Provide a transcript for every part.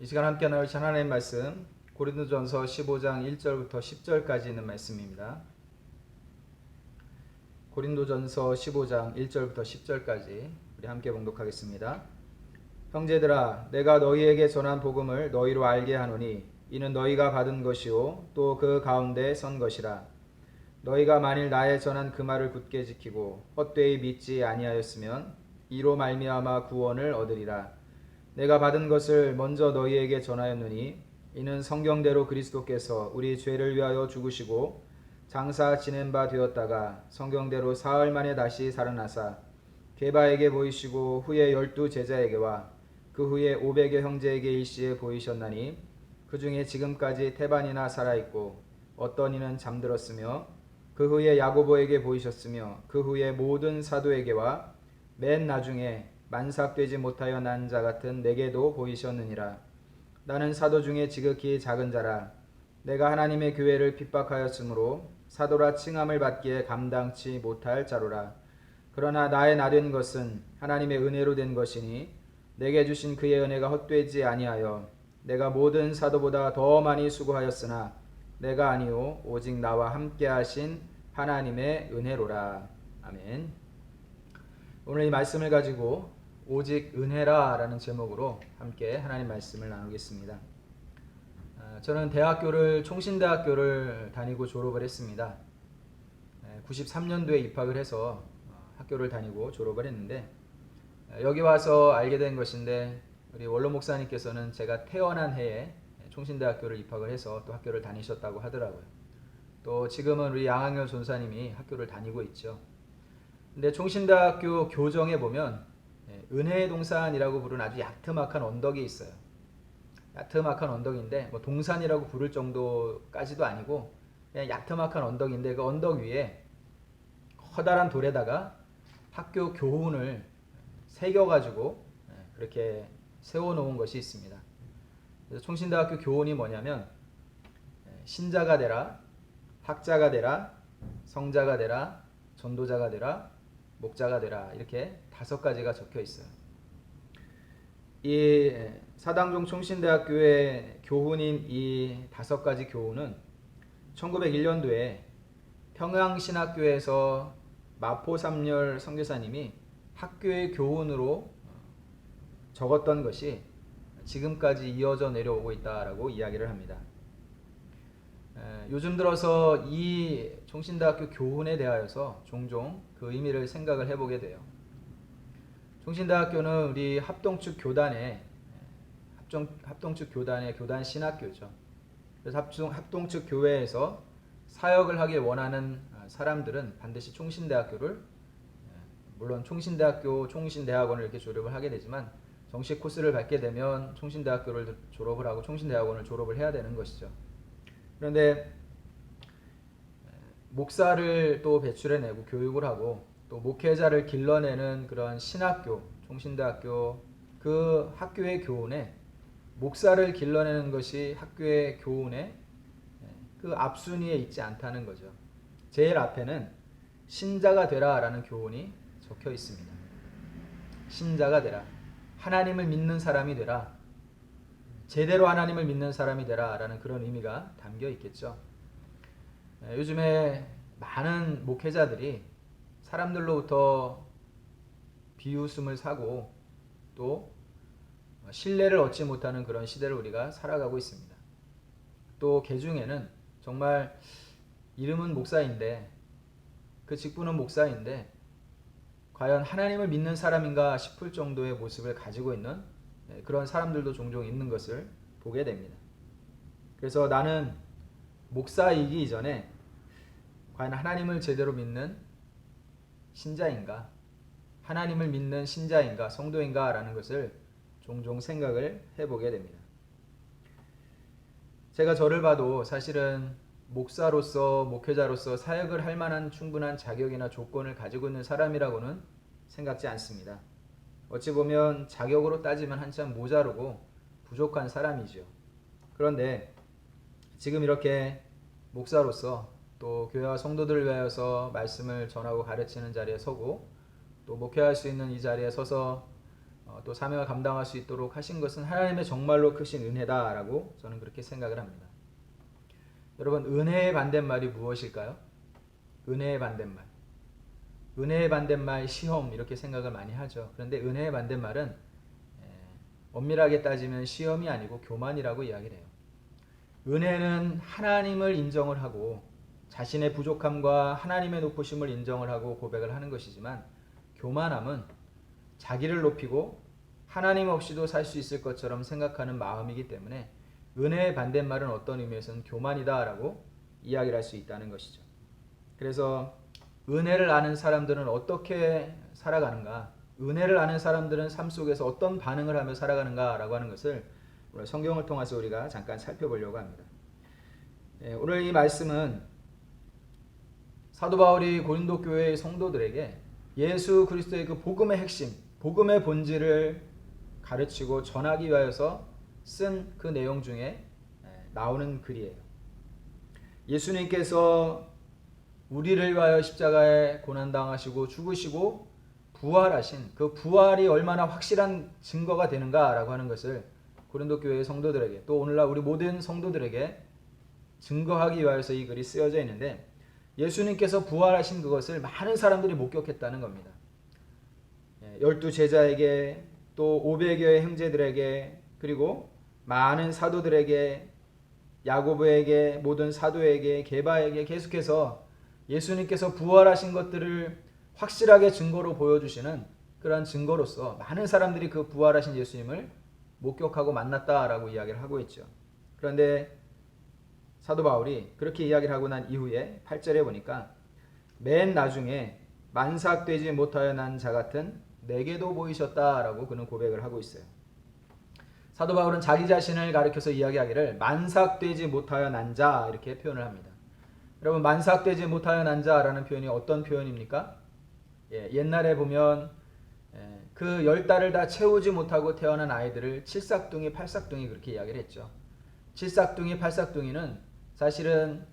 이 시간 함께 나누실 하나님의 말씀 고린도전서 15장 1절부터 10절까지 있는 말씀입니다. 고린도전서 15장 1절부터 10절까지 우리 함께 봉독하겠습니다. 형제들아, 내가 너희에게 전한 복음을 너희로 알게 하노니 이는 너희가 받은 것이요 또 그 가운데 선 것이라. 너희가 만일 나의 전한 그 말을 굳게 지키고 헛되이 믿지 아니하였으면 이로 말미암아 구원을 얻으리라. 내가 받은 것을 먼저 너희에게 전하였느니 이는 성경대로 그리스도께서 우리 죄를 위하여 죽으시고 장사 지낸 바 되었다가 성경대로 사흘 만에 다시 살아나사 게바에게 보이시고 후에 12 제자에게와 그 후에 500여 형제에게 일시에 보이셨나니 그 중에 지금까지 태반이나 살아있고 어떤 이는 잠들었으며 그 후에 야고보에게 보이셨으며 그 후에 모든 사도에게와 맨 나중에 만삭되지 못하여 난 자 같은 내게도 보이셨느니라. 나는 사도 중에 지극히 작은 자라. 내가 하나님의 교회를 핍박하였으므로 사도라 칭함을 받기에 감당치 못할 자로라. 그러나 나의 나된 것은 하나님의 은혜로 된 것이니 내게 주신 그의 은혜가 헛되지 아니하여 내가 모든 사도보다 더 많이 수고하였으나 내가 아니요 오직 나와 함께 하신 하나님의 은혜로라. 아멘. 오늘 이 말씀을 가지고 오직 은혜라 라는 제목으로 함께 하나님 말씀을 나누겠습니다. 저는 총신대학교를 다니고 졸업을 했습니다. 93년도에 입학을 해서 학교를 다니고 졸업을 했는데 여기 와서 알게 된 것인데 우리 원로 목사님께서는 제가 태어난 해에 총신대학교를 입학을 해서 또 학교를 다니셨다고 하더라고요. 또 지금은 우리 양학열 전사님이 학교를 다니고 있죠. 근데 총신대학교 교정에 보면 은혜의 동산이라고 부르는 아주 야트막한 언덕이 있어요. 야트막한 언덕인데 뭐 동산이라고 부를 정도까지도 아니고 그냥 야트막한 언덕인데 그 언덕 위에 커다란 돌에다가 학교 교훈을 새겨가지고 그렇게 세워놓은 것이 있습니다. 그래서 총신대학교 교훈이 뭐냐면 신자가 되라, 학자가 되라, 성자가 되라, 전도자가 되라, 목자가 되라, 이렇게 5가지가 적혀 있어요. 이 사당종 총신대학교의 교훈인 이 5가지 교훈은 1901년도에 평양신학교에서 마포삼열 선교사님이 학교의 교훈으로 적었던 것이 지금까지 이어져 내려오고 있다라고 이야기를 합니다. 요즘 들어서 이 총신대학교 교훈에 대하여서 종종 그 의미를 생각을 해보게 돼요. 총신대학교는 우리 합동축 교단의 교단 신학교죠. 그래서 합동축 교회에서 사역을 하길 원하는 사람들은 반드시 총신대학교를, 물론 총신대학교, 총신대학원을 이렇게 졸업을 하게 되지만 정식 코스를 밟게 되면 총신대학교를 졸업을 하고 총신대학원을 졸업을 해야 되는 것이죠. 그런데 목사를 또 배출해내고 교육을 하고 또 목회자를 길러내는 그런 신학교, 총신대학교, 그 학교의 교훈에 목사를 길러내는 것이 학교의 교훈의 그 앞순위에 있지 않다는 거죠. 제일 앞에는 신자가 되라 라는 교훈이 적혀 있습니다. 신자가 되라. 하나님을 믿는 사람이 되라. 제대로 하나님을 믿는 사람이 되라 라는 그런 의미가 담겨 있겠죠. 요즘에 많은 목회자들이 사람들로부터 비웃음을 사고 또 신뢰를 얻지 못하는 그런 시대를 우리가 살아가고 있습니다. 또 개중에는 정말 이름은 목사인데 그 직분은 목사인데 과연 하나님을 믿는 사람인가 싶을 정도의 모습을 가지고 있는 그런 사람들도 종종 있는 것을 보게 됩니다. 그래서 나는 목사이기 이전에 과연 하나님을 제대로 믿는 신자인가, 하나님을 믿는 신자인가, 성도인가 라는 것을 종종 생각을 해보게 됩니다. 제가 저를 봐도 사실은 목사로서, 목회자로서 사역을 할 만한 충분한 자격이나 조건을 가지고 있는 사람이라고는 생각지 않습니다. 어찌 보면 자격으로 따지면 한참 모자르고 부족한 사람이죠. 그런데 지금 이렇게 목사로서 또 교회와 성도들을 위하여서 말씀을 전하고 가르치는 자리에 서고 또 목회할 수 있는 이 자리에 서서 또 사명을 감당할 수 있도록 하신 것은 하나님의 정말로 크신 은혜다라고 저는 그렇게 생각을 합니다. 여러분, 은혜의 반대말이 무엇일까요? 은혜의 반대말. 은혜의 반대말 시험 이렇게 생각을 많이 하죠. 그런데 은혜의 반대말은 엄밀하게 따지면 시험이 아니고 교만이라고 이야기를 해요. 은혜는 하나님을 인정을 하고 자신의 부족함과 하나님의 높으심을 인정을 하고 고백을 하는 것이지만, 교만함은 자기를 높이고 하나님 없이도 살 수 있을 것처럼 생각하는 마음이기 때문에 은혜의 반대말은 어떤 의미에서는 교만이다라고 이야기를 할 수 있다는 것이죠. 그래서 은혜를 아는 사람들은 어떻게 살아가는가, 은혜를 아는 사람들은 삶 속에서 어떤 반응을 하며 살아가는가라고 하는 것을 오늘 성경을 통해서 우리가 잠깐 살펴보려고 합니다. 오늘 이 말씀은 사도 바울이 고린도 교회의 성도들에게 예수 그리스도의 그 복음의 핵심, 복음의 본질을 가르치고 전하기 위하여서 쓴 그 내용 중에 나오는 글이에요. 예수님께서 우리를 위하여 십자가에 고난당하시고 죽으시고 부활하신 그 부활이 얼마나 확실한 증거가 되는가라고 하는 것을 고린도 교회의 성도들에게, 또 오늘날 우리 모든 성도들에게 증거하기 위하여서 이 글이 쓰여져 있는데, 예수님께서 부활하신 그것을 많은 사람들이 목격했다는 겁니다. 12 제자에게, 또 500여의 형제들에게, 그리고 많은 사도들에게, 야고보에게, 모든 사도에게, 게바에게 계속해서 예수님께서 부활하신 것들을 확실하게 증거로 보여주시는 그러한 증거로서 많은 사람들이 그 부활하신 예수님을 목격하고 만났다라고 이야기를 하고 있죠. 그런데 사도 바울이 그렇게 이야기를 하고 난 이후에 8절에 보니까 맨 나중에 만삭되지 못하여 난 자 같은 내게도 보이셨다라고 그는 고백을 하고 있어요. 사도 바울은 자기 자신을 가리켜서 이야기하기를 만삭되지 못하여 난 자 이렇게 표현을 합니다. 여러분, 만삭되지 못하여 난 자라는 표현이 어떤 표현입니까? 옛날에 보면 그 10달을 다 채우지 못하고 태어난 아이들을 칠삭둥이, 팔삭둥이 그렇게 이야기를 했죠. 칠삭둥이, 팔삭둥이는 사실은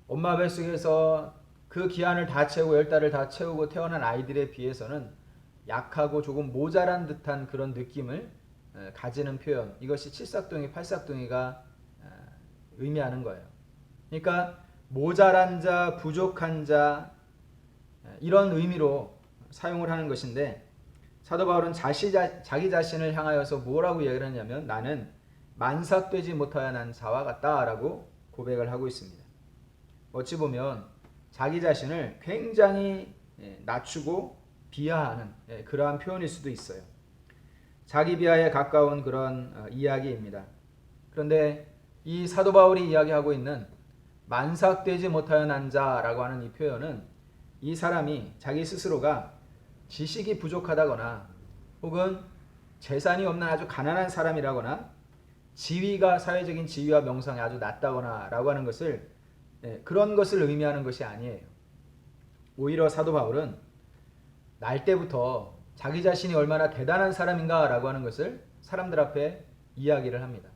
엄마 뱃속에서 그 기한을 다 채우고 10달을 다 채우고 태어난 아이들에 비해서는 약하고 조금 모자란 듯한 그런 느낌을 가지는 표현, 이것이 칠삭둥이, 팔삭둥이가 의미하는 거예요. 그러니까 모자란 자, 부족한 자, 이런 의미로 사용을 하는 것인데, 사도 바울은 자기 자신을 향하여서 뭐라고 얘기를 하냐면 나는 만삭되지 못하여 난 자와 같다라고 고백을 하고 있습니다. 어찌 보면 자기 자신을 굉장히 낮추고 비하하는 그러한 표현일 수도 있어요. 자기 비하에 가까운 그런 이야기입니다. 그런데 이 사도 바울이 이야기하고 있는 만삭되지 못하여 난 자라고 하는 이 표현은 이 사람이 자기 스스로가 지식이 부족하다거나 혹은 재산이 없는 아주 가난한 사람이라거나 지위가, 사회적인 지위와 명성이 아주 낮다거나 라고 하는 것을, 그런 것을 의미하는 것이 아니에요. 오히려 사도 바울은 날 때부터 자기 자신이 얼마나 대단한 사람인가 라고 하는 것을 사람들 앞에 이야기를 합니다.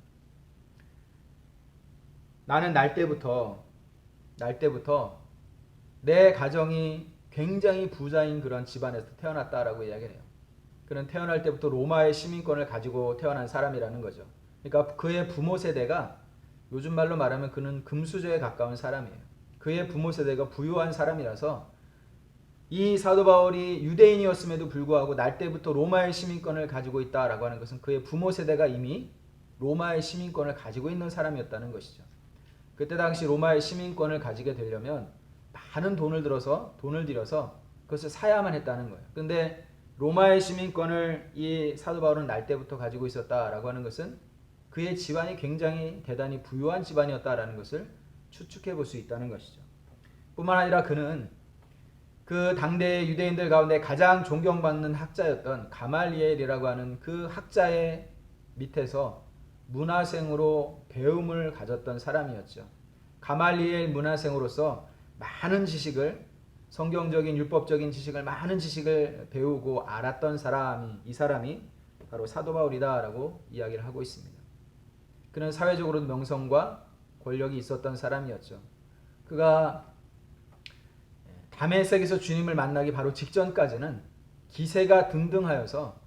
나는 날 때부터 내 가정이 굉장히 부자인 그런 집안에서 태어났다라고 이야기를 해요. 그는 태어날 때부터 로마의 시민권을 가지고 태어난 사람이라는 거죠. 그러니까 그의 부모 세대가, 요즘 말로 말하면 그는 금수저에 가까운 사람이에요. 그의 부모 세대가 부유한 사람이라서 이 사도 바울이 유대인이었음에도 불구하고 날 때부터 로마의 시민권을 가지고 있다라고 하는 것은 그의 부모 세대가 이미 로마의 시민권을 가지고 있는 사람이었다는 것이죠. 그때 당시 로마의 시민권을 가지게 되려면 많은 돈을 들여서 그것을 사야만 했다는 거예요. 그런데 로마의 시민권을 이 사도 바울은 날 때부터 가지고 있었다라고 하는 것은 그의 집안이 굉장히 대단히 부유한 집안이었다라는 것을 추측해 볼 수 있다는 것이죠. 뿐만 아니라 그는 그 당대의 유대인들 가운데 가장 존경받는 학자였던 가말리엘이라고 하는 그 학자의 밑에서 문화생으로 배움을 가졌던 사람이었죠. 가말리엘 문화생으로서 많은 지식을, 성경적인 율법적인 지식을, 많은 지식을 배우고 알았던 사람이, 이 사람이 바로 사도 바울이다라고 이야기를 하고 있습니다. 그는 사회적으로도 명성과 권력이 있었던 사람이었죠. 그가 다메섹에서 주님을 만나기 바로 직전까지는 기세가 등등하여서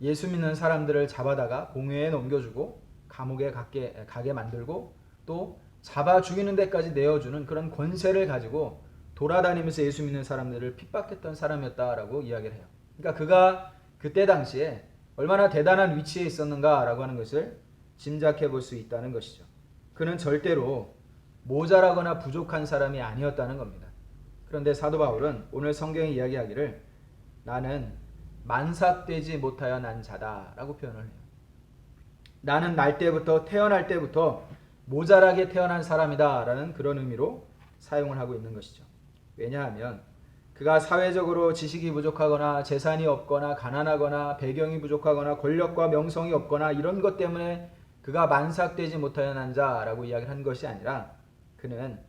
예수 믿는 사람들을 잡아다가 공회에 넘겨주고 감옥에 가게 만들고 또 잡아 죽이는 데까지 내어주는 그런 권세를 가지고 돌아다니면서 예수 믿는 사람들을 핍박했던 사람이었다라고 이야기를 해요. 그러니까 그가 그때 당시에 얼마나 대단한 위치에 있었는가라고 하는 것을 짐작해 볼 수 있다는 것이죠. 그는 절대로 모자라거나 부족한 사람이 아니었다는 겁니다. 그런데 사도 바울은 오늘 성경이 이야기하기를 나는 만삭되지 못하여 난 자다라고 표현을 해요. 나는 태어날 때부터 모자라게 태어난 사람이다라는 그런 의미로 사용을 하고 있는 것이죠. 왜냐하면 그가 사회적으로 지식이 부족하거나 재산이 없거나 가난하거나 배경이 부족하거나 권력과 명성이 없거나 이런 것 때문에 그가 만삭되지 못하여 난 자라고 이야기를 한 것이 아니라 그는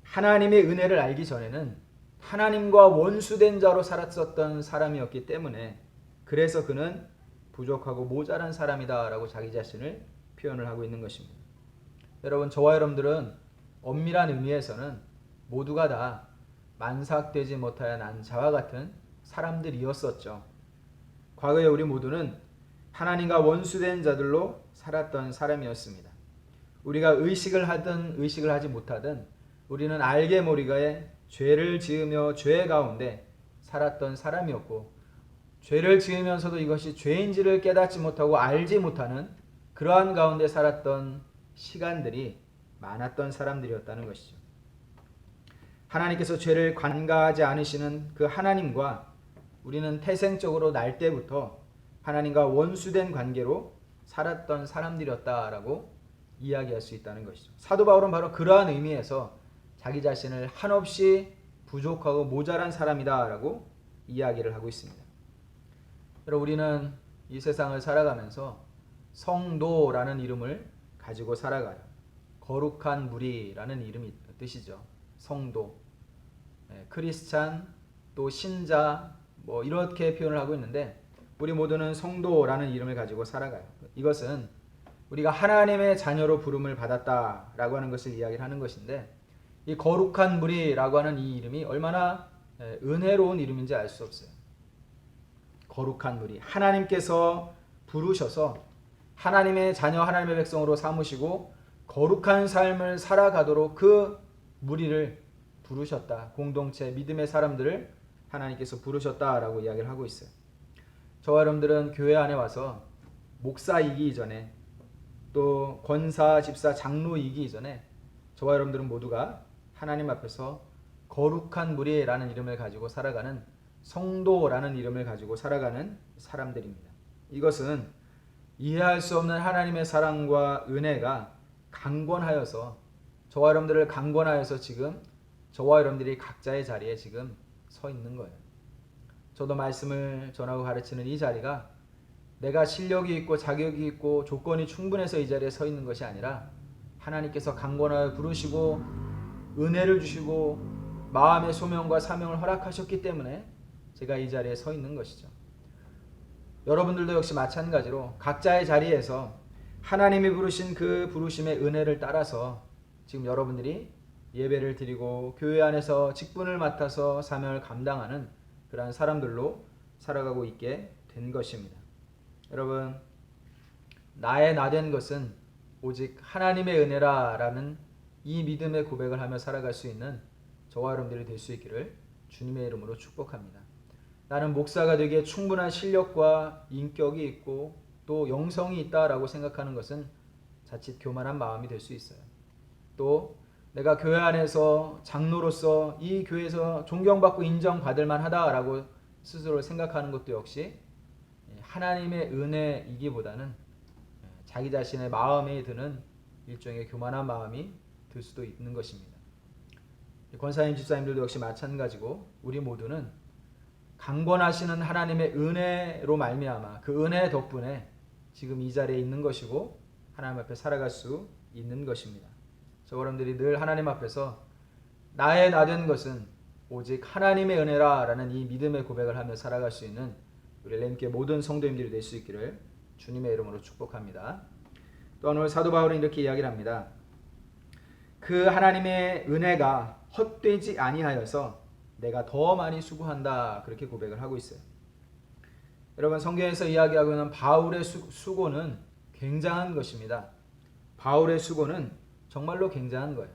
하나님의 은혜를 알기 전에는 하나님과 원수된 자로 살았었던 사람이었기 때문에 그래서 그는 부족하고 모자란 사람이다라고 자기 자신을 표현을 하고 있는 것입니다. 여러분, 저와 여러분들은 엄밀한 의미에서는 모두가 다 만삭되지 못하여 난 자와 같은 사람들이었었죠. 과거에 우리 모두는 하나님과 원수된 자들로 살았던 사람이었습니다. 우리가 의식을 하든 의식을 하지 못하든 우리는 알게 모르게 죄를 지으며 죄 가운데 살았던 사람이었고 죄를 지으면서도 이것이 죄인지를 깨닫지 못하고 알지 못하는 그러한 가운데 살았던 시간들이 많았던 사람들이었다는 것이죠. 하나님께서 죄를 관가하지 않으시는 그 하나님과 우리는 태생적으로 날 때부터 하나님과 원수된 관계로 살았던 사람들이었다라고 이야기할 수 있다는 것이죠. 사도 바울은 바로 그러한 의미에서 자기 자신을 한없이 부족하고 모자란 사람이다라고 이야기를 하고 있습니다. 여러분, 우리는 이 세상을 살아가면서 성도라는 이름을 가지고 살아가요. 거룩한 무리라는 이름이 뜻이죠. 성도, 크리스찬, 또 신자, 이렇게 표현을 하고 있는데 우리 모두는 성도라는 이름을 가지고 살아가요. 이것은 우리가 하나님의 자녀로 부름을 받았다라고 하는 것을 이야기를 하는 것인데 이 거룩한 무리라고 하는 이 이름이 얼마나 은혜로운 이름인지 알 수 없어요. 거룩한 무리, 하나님께서 부르셔서 하나님의 자녀, 하나님의 백성으로 삼으시고 거룩한 삶을 살아가도록 그 무리를 부르셨다. 공동체, 믿음의 사람들을 하나님께서 부르셨다라고 이야기를 하고 있어요. 저와 여러분들은 교회 안에 와서 목사이기 이전에 또 권사, 집사, 장로이기 이전에 저와 여러분들은 모두가 하나님 앞에서 거룩한 무리라는 이름을 가지고 살아가는 성도라는 이름을 가지고 살아가는 사람들입니다. 이것은 이해할 수 없는 하나님의 사랑과 은혜가 강권하여서 저와 여러분들을 강권하여서 지금 저와 여러분들이 각자의 자리에 지금 서 있는 거예요. 저도 말씀을 전하고 가르치는 이 자리가 내가 실력이 있고 자격이 있고 조건이 충분해서 이 자리에 서 있는 것이 아니라 하나님께서 강권하여 부르시고 은혜를 주시고 마음의 소명과 사명을 허락하셨기 때문에 제가 이 자리에 서 있는 것이죠. 여러분들도 역시 마찬가지로 각자의 자리에서 하나님이 부르신 그 부르심의 은혜를 따라서 지금 여러분들이 예배를 드리고 교회 안에서 직분을 맡아서 사명을 감당하는 그러한 사람들로 살아가고 있게 된 것입니다. 여러분, 나의 나된 것은 오직 하나님의 은혜라라는 이 믿음의 고백을 하며 살아갈 수 있는 저와 여러분들이 될 수 있기를 주님의 이름으로 축복합니다. 나는 목사가 되기에 충분한 실력과 인격이 있고 또 영성이 있다라고 생각하는 것은 자칫 교만한 마음이 될 수 있어요. 또 내가 교회 안에서 장로로서 이 교회에서 존경받고 인정받을 만하다라고 스스로 생각하는 것도 역시 하나님의 은혜이기보다는 자기 자신의 마음에 드는 일종의 교만한 마음이 들 수도 있는 것입니다. 권사님, 집사님들도 역시 마찬가지고 우리 모두는 강권하시는 하나님의 은혜로 말미암아 그 은혜 덕분에 지금 이 자리에 있는 것이고 하나님 앞에 살아갈 수 있는 것입니다. 저 여러분들이 늘 하나님 앞에서 나의 나된 것은 오직 하나님의 은혜라라는 이 믿음의 고백을 하며 살아갈 수 있는 우리 렘께 모든 성도님들이 될 수 있기를 주님의 이름으로 축복합니다. 또 오늘 사도 바울은 이렇게 이야기를 합니다. 그 하나님의 은혜가 헛되지 아니하여서 내가 더 많이 수고한다, 그렇게 고백을 하고 있어요. 여러분, 성경에서 이야기하고 있는 바울의 수고는 굉장한 것입니다. 바울의 수고는 정말로 굉장한 거예요.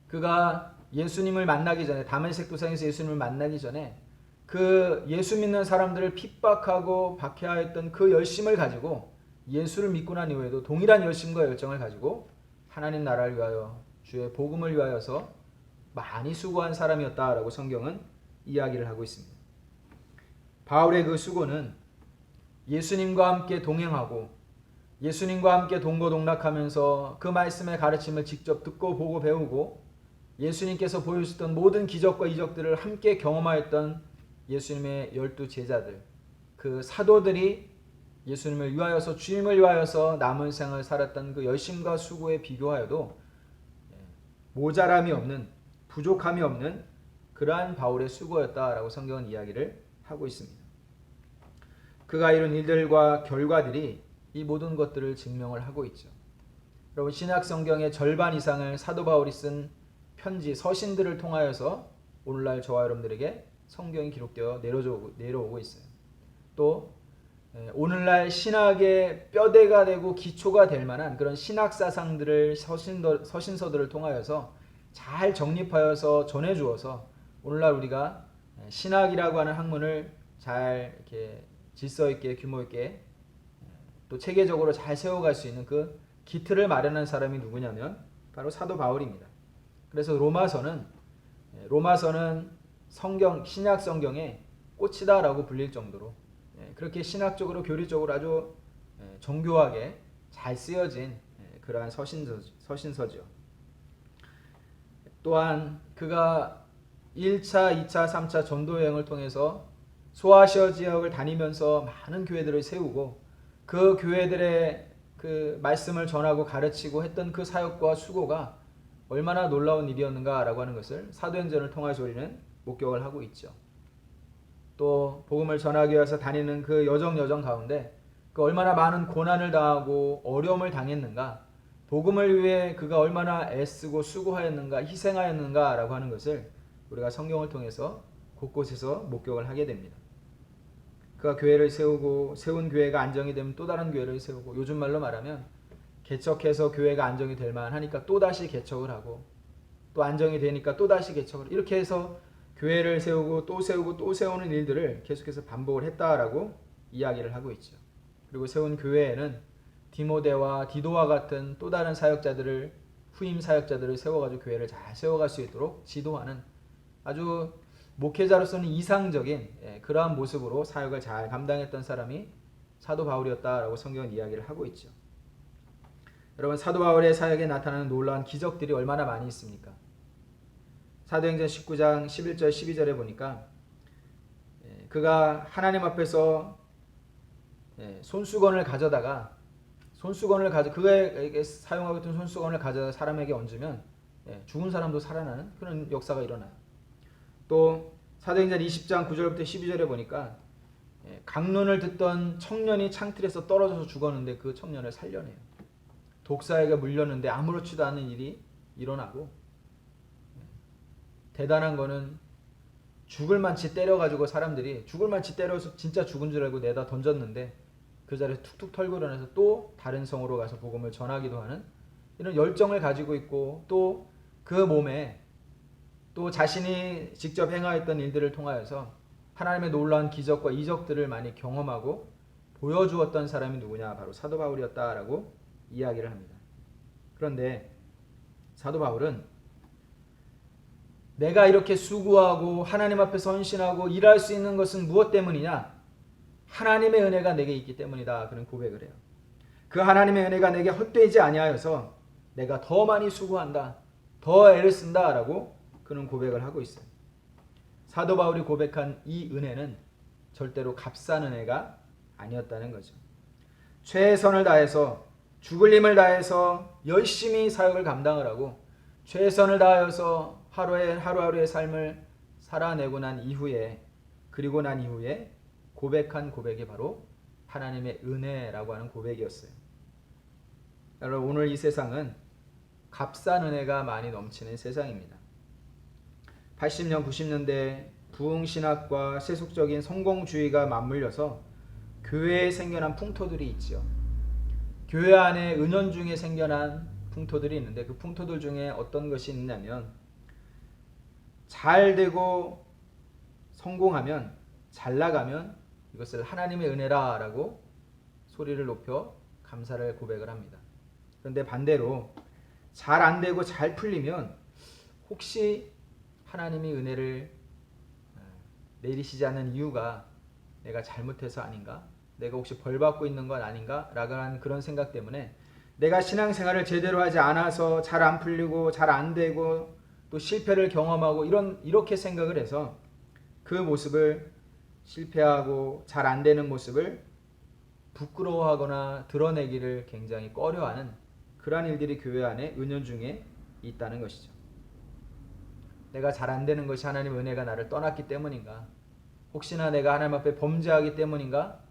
그가 예수님을 만나기 전에, 다메섹 도상에서 예수님을 만나기 전에 그 예수 믿는 사람들을 핍박하고 박해하였던 그 열심을 가지고, 예수를 믿고 난 이후에도 동일한 열심과 열정을 가지고 하나님 나라를 위하여, 주의 복음을 위하여서 많이 수고한 사람이었다라고 성경은 이야기를 하고 있습니다. 바울의 그 수고는 예수님과 함께 동행하고 예수님과 함께 동고동락하면서 그 말씀의 가르침을 직접 듣고 보고 배우고 예수님께서 보여주셨던 모든 기적과 이적들을 함께 경험하였던 예수님의 12 제자들, 그 사도들이 예수님을 위하여서, 주님을 위하여서 남은 생을 살았던 그 열심과 수고에 비교하여도 모자람이 없는, 부족함이 없는 그러한 바울의 수고였다라고 성경은 이야기를 하고 있습니다. 그가 이룬 일들과 결과들이 이 모든 것들을 증명을 하고 있죠. 여러분, 신약 성경의 절반 이상을 사도 바울이 쓴 편지, 서신들을 통하여서 오늘날 저와 여러분들에게 성경이 기록되어 내려오고 있어요. 또 오늘날 신학의 뼈대가 되고 기초가 될 만한 그런 신학 사상들을, 서신서들을 통하여서 잘 정립하여서 전해주어서 오늘날 우리가 신학이라고 하는 학문을 잘 이렇게 질서 있게, 규모 있게, 또 체계적으로 잘 세워갈 수 있는 그 기틀을 마련한 사람이 누구냐면 바로 사도 바울입니다. 그래서 로마서는 성경, 신약 성경의 꽃이다라고 불릴 정도로 그렇게 신학적으로, 교리적으로 아주 정교하게 잘 쓰여진 그러한 서신서죠. 또한 그가 1차, 2차, 3차 전도 여행을 통해서 소아시아 지역을 다니면서 많은 교회들을 세우고 그 교회들의 그 말씀을 전하고 가르치고 했던 그 사역과 수고가 얼마나 놀라운 일이었는가라고 하는 것을 사도행전을 통해서 우리는 목격을 하고 있죠. 또 복음을 전하기 위해서 다니는 그 여정 가운데 그 얼마나 많은 고난을 당하고 어려움을 당했는가, 복음을 위해 그가 얼마나 애쓰고 수고하였는가, 희생하였는가라고 하는 것을 우리가 성경을 통해서 곳곳에서 목격을 하게 됩니다. 그가 교회를 세우고, 세운 교회가 안정이 되면 또 다른 교회를 세우고, 요즘 말로 말하면 개척해서 교회가 안정이 될 만하니까 또다시 개척을 하고, 또 안정이 되니까 또다시 개척을, 이렇게 해서 교회를 세우고 또 세우고 또 세우는 일들을 계속해서 반복을 했다라고 이야기를 하고 있죠. 그리고 세운 교회에는 디모데와 디도와 같은 또 다른 사역자들을, 후임 사역자들을 세워가지고 교회를 잘 세워갈 수 있도록 지도하는 아주 목회자로서는 이상적인 그러한 모습으로 사역을 잘 감당했던 사람이 사도 바울이었다라고 성경은 이야기를 하고 있죠. 여러분, 사도 바울의 사역에 나타나는 놀라운 기적들이 얼마나 많이 있습니까? 사도행전 19장 11절 12절에 보니까 그가 하나님 앞에서 손수건을 가져다가 그에게 사용하고 있던 손수건을 가져다 사람에게 얹으면 죽은 사람도 살아나는 그런 역사가 일어나요. 또 사도행전 20장 9절부터 12절에 보니까 강론을 듣던 청년이 창틀에서 떨어져서 죽었는데 그 청년을 살려내요. 독사에게 물렸는데 아무렇지도 않은 일이 일어나고, 대단한 거는 죽을 만치 때려가지고 사람들이 죽을 만치 때려서 진짜 죽은 줄 알고 내다 던졌는데 그 자리에서 툭툭 털고 일어나서 또 다른 성으로 가서 복음을 전하기도 하는 이런 열정을 가지고 있고, 또 그 몸에 또 자신이 직접 행하였던 일들을 통하여서 하나님의 놀라운 기적과 이적들을 많이 경험하고 보여주었던 사람이 누구냐? 바로 사도 바울이었다라고 이야기를 합니다. 그런데 사도 바울은 내가 이렇게 수고하고 하나님 앞에 헌신하고 일할 수 있는 것은 무엇 때문이냐? 하나님의 은혜가 내게 있기 때문이다. 그런 고백을 해요. 그 하나님의 은혜가 내게 헛되지 아니하여서 내가 더 많이 수고한다, 더 애를 쓴다 라고 그는 고백을 하고 있어요. 사도 바울이 고백한 이 은혜는 절대로 값싼 은혜가 아니었다는 거죠. 최선을 다해서, 죽을 힘을 다해서 열심히 사역을 감당을 하고 최선을 다하여서 하루하루의 삶을 살아내고 난 이후에, 그리고 난 이후에 고백한 고백이 바로 하나님의 은혜라고 하는 고백이었어요. 여러분, 오늘 이 세상은 값싼 은혜가 많이 넘치는 세상입니다. 80년, 90년대 부흥신학과 세속적인 성공주의가 맞물려서 교회에 생겨난 풍토들이 있지요. 교회 안에 은연중에 생겨난 풍토들이 있는데 그 풍토들 중에 어떤 것이 있냐면 잘 되고 성공하면 잘 나가면 이것을 하나님의 은혜라 라고 소리를 높여 감사를 고백을 합니다. 그런데 반대로 잘 안 되고 잘 풀리면 혹시 하나님이 은혜를 내리시지 않는 이유가 내가 잘못해서 아닌가? 내가 혹시 벌 받고 있는 건 아닌가? 라는 그런 생각 때문에 내가 신앙생활을 제대로 하지 않아서 잘 안 풀리고 잘 안 되고 또 실패를 경험하고 이렇게 생각을 해서 그 모습을 실패하고 잘 안 되는 모습을 부끄러워하거나 드러내기를 굉장히 꺼려하는 그러한 일들이 교회 안에 은연중에 있다는 것이죠. 내가 잘 안 되는 것이 하나님의 은혜가 나를 떠났기 때문인가? 혹시나 내가 하나님 앞에 범죄하기 때문인가?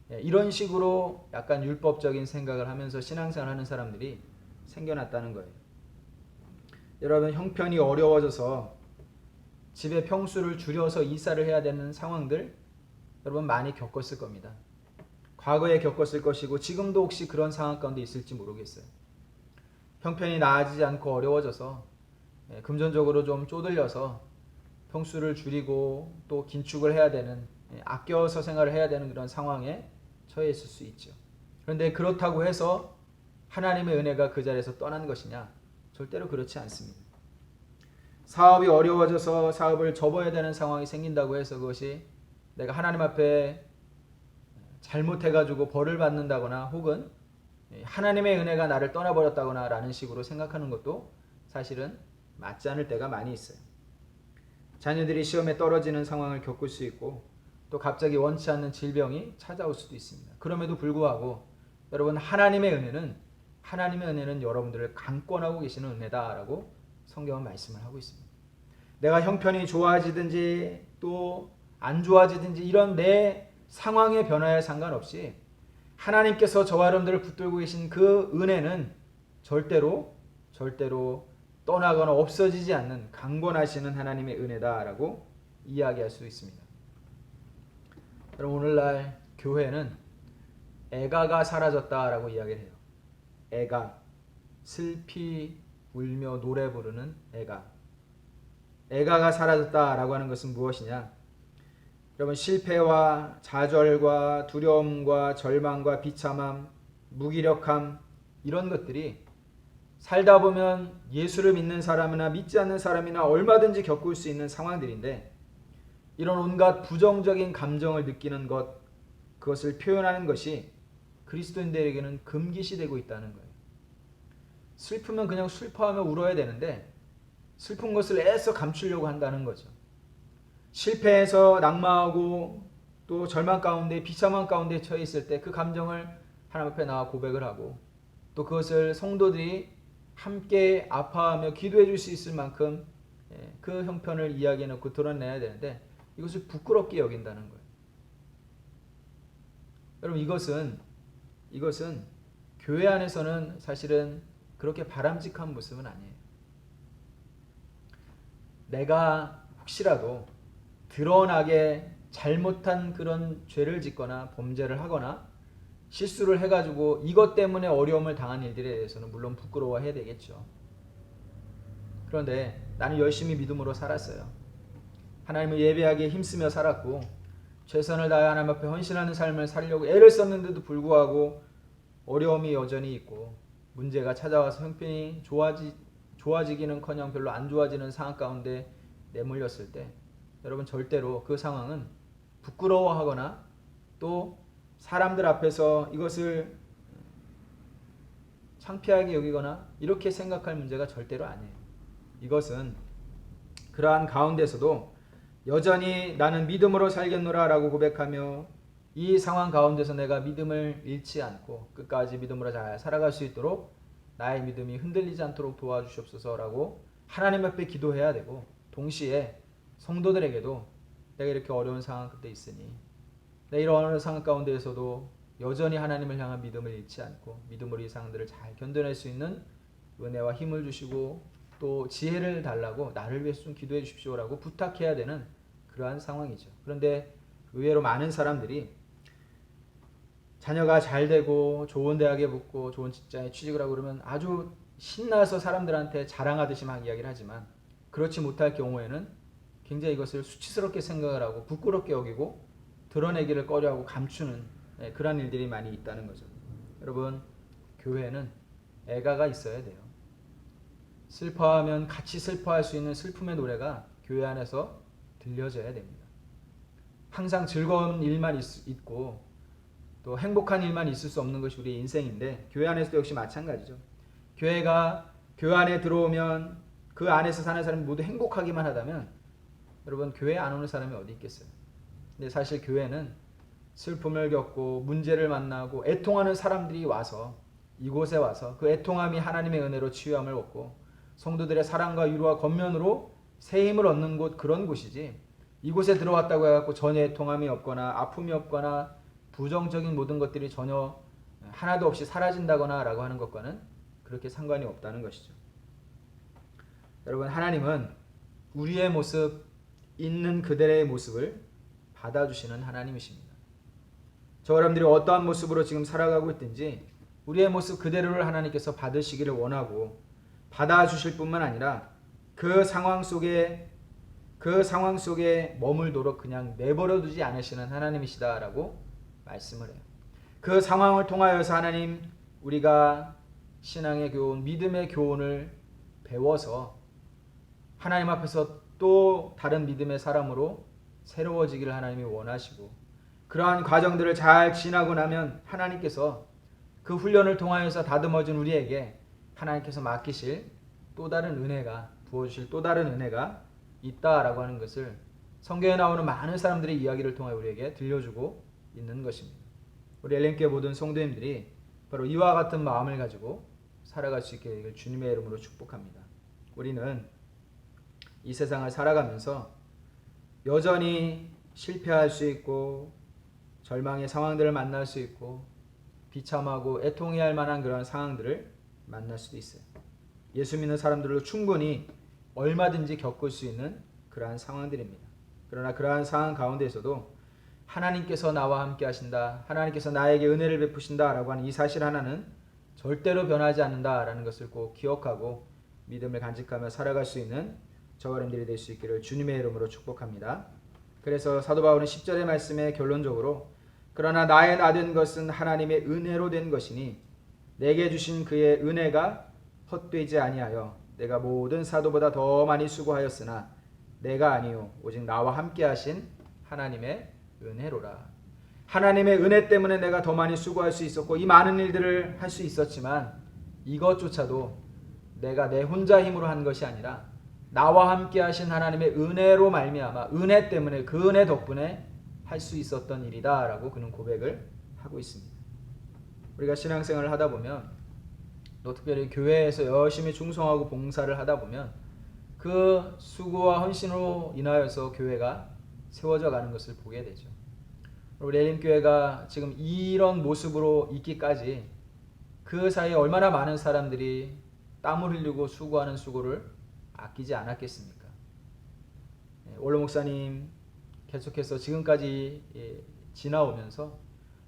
이런 식으로 약간 율법적인 생각을 하면서 신앙생활 하는 사람들이 생겨났다는 거예요. 여러분, 형편이 어려워져서 집의 평수를 줄여서 이사를 해야 되는 상황들 여러분 많이 겪었을 겁니다. 과거에 겪었을 것이고 지금도 혹시 그런 상황 가운데 있을지 모르겠어요. 형편이 나아지지 않고 어려워져서 금전적으로 좀 쪼들려서 평수를 줄이고 또 긴축을 해야 되는, 아껴서 생활을 해야 되는 그런 상황에 처해 있을 수 있죠. 그런데 그렇다고 해서 하나님의 은혜가 그 자리에서 떠난 것이냐? 절대로 그렇지 않습니다. 사업이 어려워져서 사업을 접어야 되는 상황이 생긴다고 해서 그것이 내가 하나님 앞에 잘못해가지고 벌을 받는다거나 혹은 하나님의 은혜가 나를 떠나버렸다거나 라는 식으로 생각하는 것도 사실은 맞지 않을 때가 많이 있어요. 자녀들이 시험에 떨어지는 상황을 겪을 수 있고 또 갑자기 원치 않는 질병이 찾아올 수도 있습니다. 그럼에도 불구하고 여러분, 하나님의 은혜는 여러분들을 강권하고 계시는 은혜다라고 성경은 말씀을 하고 있습니다. 내가 형편이 좋아지든지 또 안 좋아지든지 이런 내 상황의 변화에 상관없이 하나님께서 저와 여러분들을 붙들고 계신 그 은혜는 절대로 떠나거나 없어지지 않는 강권하시는 하나님의 은혜다라고 이야기할 수 있습니다. 여러분, 오늘날 교회는 애가가 사라졌다라고 이야기를 해요. 애가, 슬피 울며 노래 부르는 애가가 사라졌다라고 하는 것은 무엇이냐? 여러분, 실패와 좌절과 두려움과 절망과 비참함, 무기력함 이런 것들이 살다 보면 예수를 믿는 사람이나 믿지 않는 사람이나 얼마든지 겪을 수 있는 상황들인데 이런 온갖 부정적인 감정을 느끼는 것, 그것을 표현하는 것이 그리스도인들에게는 금기시 되고 있다는 거예요. 슬프면 그냥 슬퍼하며 울어야 되는데 슬픈 것을 애써 감추려고 한다는 거죠. 실패해서 낙마하고 또 절망 가운데 비참한 가운데 처해 있을 때 그 감정을 하나님 앞에 나와 고백을 하고 또 그것을 성도들이 함께 아파하며 기도해 줄 수 있을 만큼 그 형편을 이야기해 놓고 드러내야 되는데 이것을 부끄럽게 여긴다는 거예요. 여러분, 이것은 교회 안에서는 사실은 그렇게 바람직한 모습은 아니에요. 내가 혹시라도 드러나게 잘못한 그런 죄를 짓거나 범죄를 하거나 실수를 해가지고 이것 때문에 어려움을 당한 일들에 대해서는 물론 부끄러워해야 되겠죠. 그런데 나는 열심히 믿음으로 살았어요. 하나님을 예배하기에 힘쓰며 살았고 최선을 다해 하나님 앞에 헌신하는 삶을 살려고 애를 썼는데도 불구하고 어려움이 여전히 있고 문제가 찾아와서 형편이 좋아지기는커녕 별로 안 좋아지는 상황 가운데 내몰렸을 때 여러분, 절대로 그 상황은 부끄러워하거나 또 사람들 앞에서 이것을 창피하게 여기거나 이렇게 생각할 문제가 절대로 아니에요. 이것은 그러한 가운데서도 여전히 나는 믿음으로 살겠노라 라고 고백하며 이 상황 가운데서 내가 믿음을 잃지 않고 끝까지 믿음으로 잘 살아갈 수 있도록 나의 믿음이 흔들리지 않도록 도와주시옵소서라고 하나님 앞에 기도해야 되고, 동시에 성도들에게도 내가 이렇게 어려운 상황 그때 있으니 내가 이런 어려운 상황 가운데에서도 여전히 하나님을 향한 믿음을 잃지 않고 믿음으로 이 상황들을 잘 견뎌낼 수 있는 은혜와 힘을 주시고 또 지혜를 달라고 나를 위해서 좀 기도해 주십시오라고 부탁해야 되는 그러한 상황이죠. 그런데 의외로 많은 사람들이 자녀가 잘 되고 좋은 대학에 붙고 좋은 직장에 취직을 하고 그러면 아주 신나서 사람들한테 자랑하듯이 막 이야기를 하지만 그렇지 못할 경우에는 굉장히 이것을 수치스럽게 생각을 하고 부끄럽게 여기고 드러내기를 꺼려하고 감추는 그런 일들이 많이 있다는 거죠. 여러분, 교회는 애가가 있어야 돼요. 슬퍼하면 같이 슬퍼할 수 있는 슬픔의 노래가 교회 안에서 들려져야 됩니다. 항상 즐거운 일만 있고 또 행복한 일만 있을 수 없는 것이 우리의 인생인데 교회 안에서도 역시 마찬가지죠. 교회가 교회 안에 들어오면 그 안에서 사는 사람이 모두 행복하기만 하다면 여러분 교회 안 오는 사람이 어디 있겠어요. 근데 사실 교회는 슬픔을 겪고 문제를 만나고 애통하는 사람들이 와서 이곳에 와서 그 애통함이 하나님의 은혜로 치유함을 얻고 성도들의 사랑과 위로와 권면으로 새 힘을 얻는 곳, 그런 곳이지 이곳에 들어왔다고 해갖고 전혀 애통함이 없거나 아픔이 없거나 부정적인 모든 것들이 전혀 하나도 없이 사라진다거나 라고 하는 것과는 그렇게 상관이 없다는 것이죠. 여러분, 하나님은 우리의 모습, 있는 그대의 모습을 받아주시는 하나님이십니다. 저 여러분들이 어떠한 모습으로 지금 살아가고 있든지 우리의 모습 그대로를 하나님께서 받으시기를 원하고 받아주실 뿐만 아니라 그 상황 속에 머물도록 그냥 내버려 두지 않으시는 하나님이시다라고 말씀을 해요. 그 상황을 통하여서 하나님, 우리가 신앙의 교훈, 믿음의 교훈을 배워서 하나님 앞에서 또 다른 믿음의 사람으로 새로워지기를 하나님이 원하시고 그러한 과정들을 잘 지나고 나면 하나님께서 그 훈련을 통하여서 다듬어진 우리에게 하나님께서 맡기실 또 다른 은혜가, 부어주실 또 다른 은혜가 있다라고 하는 것을 성경에 나오는 많은 사람들의 이야기를 통해 우리에게 들려주고 있는 것입니다. 우리 엘렌교회 모든 성도님들이 바로 이와 같은 마음을 가지고 살아갈 수 있게 되기를 주님의 이름으로 축복합니다. 우리는 이 세상을 살아가면서 여전히 실패할 수 있고 절망의 상황들을 만날 수 있고 비참하고 애통해야 할 만한 그런 상황들을 만날 수도 있어요. 예수 믿는 사람들로 충분히 얼마든지 겪을 수 있는 그러한 상황들입니다. 그러나 그러한 상황 가운데에서도 하나님께서 나와 함께 하신다, 하나님께서 나에게 은혜를 베푸신다라고 하는 이 사실 하나는 절대로 변하지 않는다라는 것을 꼭 기억하고 믿음을 간직하며 살아갈 수 있는 저와 여러분들이 될 수 있기를 주님의 이름으로 축복합니다. 그래서 사도 바울은 10절의 말씀에 결론적으로 그러나 나의 나된 것은 하나님의 은혜로 된 것이니 내게 주신 그의 은혜가 헛되지 아니하여 내가 모든 사도보다 더 많이 수고하였으나 내가 아니요 오직 나와 함께 하신 하나님의 은혜로라. 하나님의 은혜 때문에 내가 더 많이 수고할 수 있었고 이 많은 일들을 할 수 있었지만 이것조차도 내가 내 혼자 힘으로 한 것이 아니라 나와 함께 하신 하나님의 은혜로 말미암아 은혜 때문에 그 은혜 덕분에 할 수 있었던 일이다 라고 그는 고백을 하고 있습니다. 우리가 신앙생활을 하다 보면 또 특별히 교회에서 열심히 충성하고 봉사를 하다 보면 그 수고와 헌신으로 인하여서 교회가 세워져 가는 것을 보게 되죠. 우리 엘림교회가 지금 이런 모습으로 있기까지 그 사이에 얼마나 많은 사람들이 땀을 흘리고 수고하는 수고를 아끼지 않았겠습니까? 원로 목사님 계속해서 지금까지 지나오면서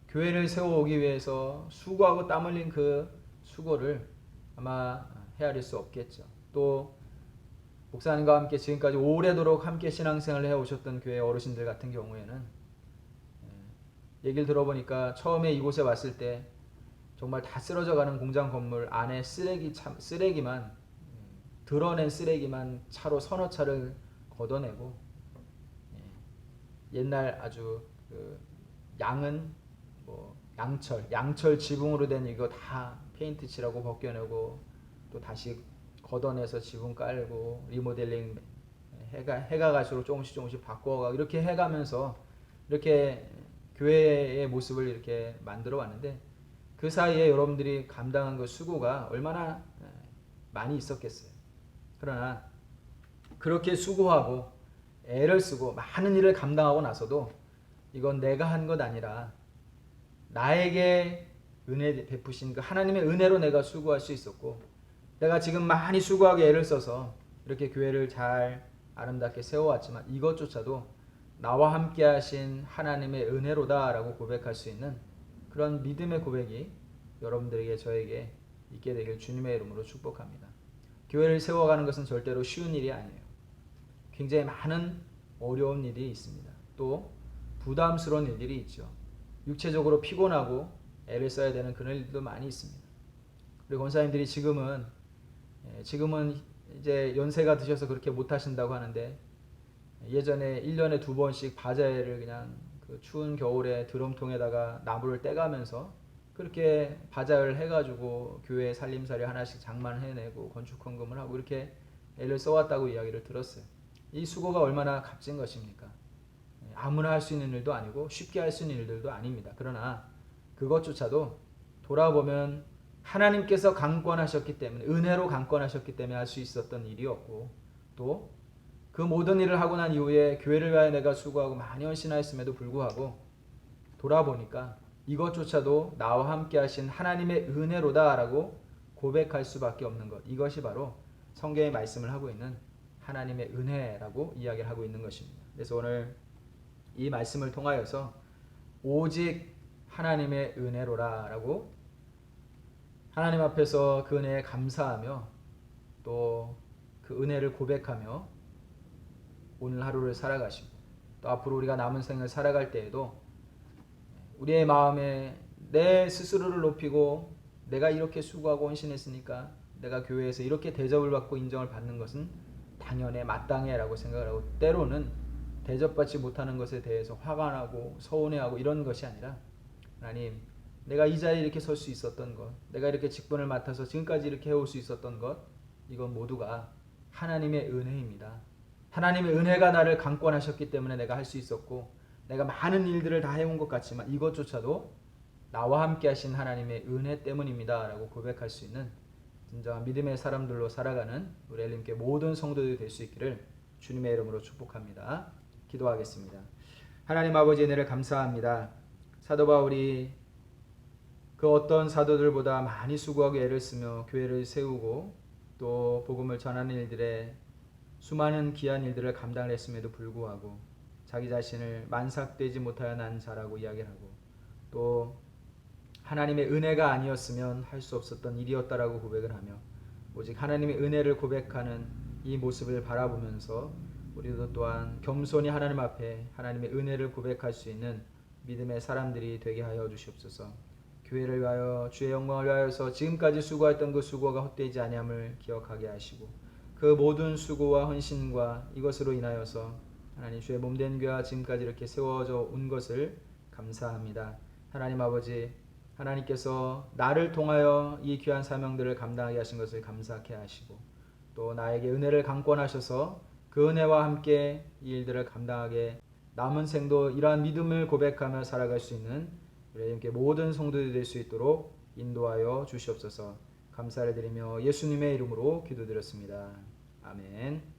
교회를 세워오기 위해서 수고하고 땀 흘린 그 수고를 아마 헤아릴 수 없겠죠. 또 목사님과 함께 지금까지 오래도록 함께 신앙생활을 해오셨던 교회 어르신들 같은 경우에는 얘기를 들어보니까 처음에 이곳에 왔을 때 정말 다 쓰러져가는 공장 건물 안에 쓰레기만 드러낸 쓰레기만 차로 서너 차를 걷어내고 옛날 아주 양은 양철 지붕으로 된 이거 다 페인트 칠하고 벗겨내고 또 다시 걷어내서 지붕 깔고 리모델링 해가 갈수록 조금씩 바꿔가고 이렇게 해가면서 이렇게 교회의 모습을 이렇게 만들어 왔는데 그 사이에 여러분들이 감당한 그 수고가 얼마나 많이 있었겠어요. 그러나 그렇게 수고하고 애를 쓰고 많은 일을 감당하고 나서도 이건 내가 한 것 아니라 나에게 은혜 베푸신 그 하나님의 은혜로 내가 수고할 수 있었고 내가 지금 많이 수고하고 애를 써서 이렇게 교회를 잘 아름답게 세워왔지만 이것조차도 나와 함께 하신 하나님의 은혜로다라고 고백할 수 있는 그런 믿음의 고백이 여러분들에게 저에게 있게 되길 주님의 이름으로 축복합니다. 교회를 세워가는 것은 절대로 쉬운 일이 아니에요. 굉장히 많은 어려운 일이 있습니다. 또 부담스러운 일들이 있죠. 육체적으로 피곤하고 애를 써야 되는 그런 일도 많이 있습니다. 우리 권사님들이 지금은 이제 연세가 드셔서 그렇게 못하신다고 하는데, 예전에 1년에 2번씩 바자회를 그냥 그 추운 겨울에 드럼통에다가 나무를 떼가면서 그렇게 바자회를 해가지고 교회 살림살이 하나씩 장만해내고 건축헌금을 하고 이렇게 애를 써왔다고 이야기를 들었어요. 이 수고가 얼마나 값진 것입니까? 아무나 할 수 있는 일도 아니고 쉽게 할 수 있는 일들도 아닙니다. 그러나 그것조차도 돌아보면 하나님께서 강권하셨기 때문에, 은혜로 강권하셨기 때문에 할 수 있었던 일이었고, 또 그 모든 일을 하고 난 이후에 교회를 위하여 내가 수고하고 많이 헌신하였음에도 불구하고 돌아보니까 이것조차도 나와 함께 하신 하나님의 은혜로다라고 고백할 수밖에 없는 것, 이것이 바로 성경의 말씀을 하고 있는 하나님의 은혜라고 이야기를 하고 있는 것입니다. 그래서 오늘 이 말씀을 통하여서 오직 하나님의 은혜로라라고 하나님 앞에서 그 은혜에 감사하며 또 그 은혜를 고백하며 오늘 하루를 살아가시고, 또 앞으로 우리가 남은 생을 살아갈 때에도 우리의 마음에 내 스스로를 높이고 내가 이렇게 수고하고 헌신했으니까 내가 교회에서 이렇게 대접을 받고 인정을 받는 것은 당연해, 마땅해 라고 생각을 하고, 때로는 대접받지 못하는 것에 대해서 화가 나고 서운해하고 이런 것이 아니라, 하나님, 내가 이 자리에 이렇게 설 수 있었던 것, 내가 이렇게 직분을 맡아서 지금까지 이렇게 해올 수 있었던 것, 이건 모두가 하나님의 은혜입니다. 하나님의 은혜가 나를 강권하셨기 때문에 내가 할 수 있었고, 내가 많은 일들을 다 해온 것 같지만 이것조차도 나와 함께 하신 하나님의 은혜 때문입니다 라고 고백할 수 있는 진정한 믿음의 사람들로 살아가는 우리 엘림교회 모든 성도들이 될 수 있기를 주님의 이름으로 축복합니다. 기도하겠습니다. 하나님 아버지, 은혜를 감사합니다. 사도 바울이 그 어떤 사도들보다 많이 수고하고 애를 쓰며 교회를 세우고 또 복음을 전하는 일들에 수많은 귀한 일들을 감당을 했음에도 불구하고 자기 자신을 만삭되지 못하여 난 자라고 이야기하고, 또 하나님의 은혜가 아니었으면 할 수 없었던 일이었다라고 고백을 하며, 오직 하나님의 은혜를 고백하는 이 모습을 바라보면서 우리도 또한 겸손히 하나님 앞에 하나님의 은혜를 고백할 수 있는 믿음의 사람들이 되게 하여 주시옵소서. 교회를 위하여 주의 영광을 위하여서 지금까지 수고했던 그 수고가 헛되지 아니함을 기억하게 하시고, 그 모든 수고와 헌신과 이것으로 인하여서 하나님 주의 몸된 교회가 지금까지 이렇게 세워져 온 것을 감사합니다. 하나님 아버지, 하나님께서 나를 통하여 이 귀한 사명들을 감당하게 하신 것을 감사케 하시고, 또 나에게 은혜를 강권하셔서 그 은혜와 함께 이 일들을 감당하게 남은 생도 이러한 믿음을 고백하며 살아갈 수 있는 우리 함께 모든 성도들이 될 수 있도록 인도하여 주시옵소서. 감사를 드리며 예수님의 이름으로 기도드렸습니다. 아멘.